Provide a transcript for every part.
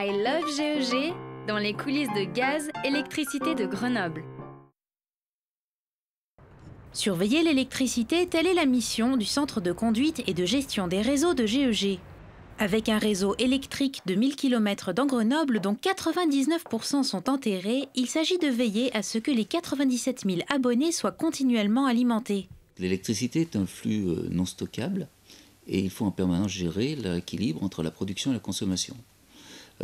I love GEG dans les coulisses de Gaz Électricité de Grenoble. Surveiller l'électricité, telle est la mission du Centre de conduite et de gestion des réseaux de GEG. Avec un réseau électrique de 1000 km dans Grenoble, dont 99% sont enterrés, il s'agit de veiller à ce que les 97 000 abonnés soient continuellement alimentés. L'électricité est un flux non stockable et il faut en permanence gérer l'équilibre entre la production et la consommation.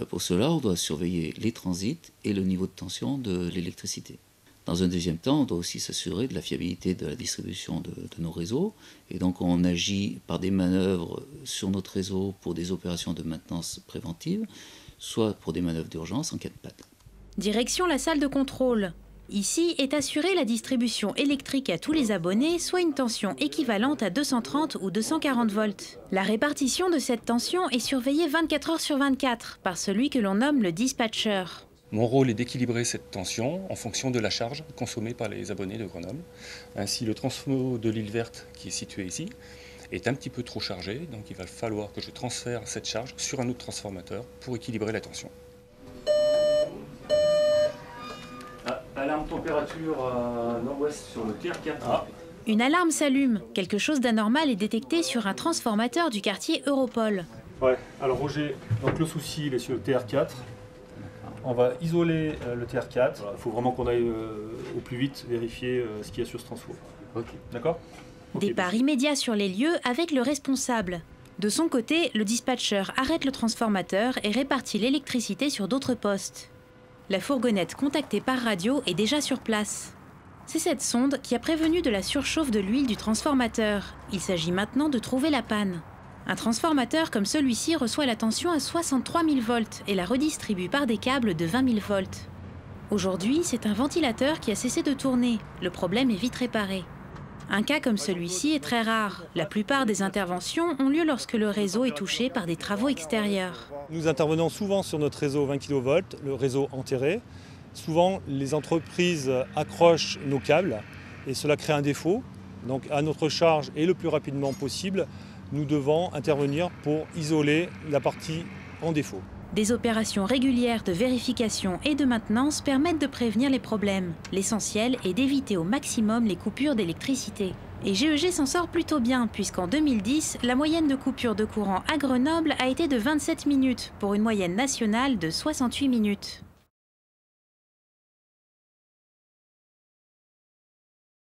Pour cela, on doit surveiller les transits et le niveau de tension de l'électricité. Dans un deuxième temps, on doit aussi s'assurer de la fiabilité de la distribution de nos réseaux. Et donc on agit par des manœuvres sur notre réseau pour des opérations de maintenance préventive, soit pour des manœuvres d'urgence en cas de panne. Direction la salle de contrôle. Ici est assurée la distribution électrique à tous les abonnés, soit une tension équivalente à 230 ou 240 volts. La répartition de cette tension est surveillée 24 heures sur 24 par celui que l'on nomme le dispatcher. Mon rôle est d'équilibrer cette tension en fonction de la charge consommée par les abonnés de Grenoble. Ainsi, le transfo de l'île verte, qui est situé ici, est un petit peu trop chargé, donc il va falloir que je transfère cette charge sur un autre transformateur pour équilibrer la tension. Alarme température nord-ouest sur le TR4. Une alarme s'allume. Quelque chose d'anormal est détecté sur un transformateur du quartier Europol. Ouais, alors Roger, donc le souci il est sur le TR4. On va isoler le TR4. Il faut vraiment qu'on aille au plus vite vérifier ce qu'il y a sur ce transfo. Okay. D'accord ? Départ immédiat sur les lieux avec le responsable. De son côté, le dispatcher arrête le transformateur et répartit l'électricité sur d'autres postes. La fourgonnette contactée par radio est déjà sur place. C'est cette sonde qui a prévenu de la surchauffe de l'huile du transformateur. Il s'agit maintenant de trouver la panne. Un transformateur comme celui-ci reçoit la tension à 63 000 volts et la redistribue par des câbles de 20 000 volts. Aujourd'hui, c'est un ventilateur qui a cessé de tourner. Le problème est vite réparé. Un cas comme celui-ci est très rare. La plupart des interventions ont lieu lorsque le réseau est touché par des travaux extérieurs. Nous intervenons souvent sur notre réseau 20 kV, le réseau enterré. Souvent, les entreprises accrochent nos câbles et cela crée un défaut. Donc, à notre charge et le plus rapidement possible, nous devons intervenir pour isoler la partie en défaut. Des opérations régulières de vérification et de maintenance permettent de prévenir les problèmes. L'essentiel est d'éviter au maximum les coupures d'électricité. Et GEG s'en sort plutôt bien, puisqu'en 2010, la moyenne de coupure de courant à Grenoble a été de 27 minutes, pour une moyenne nationale de 68 minutes.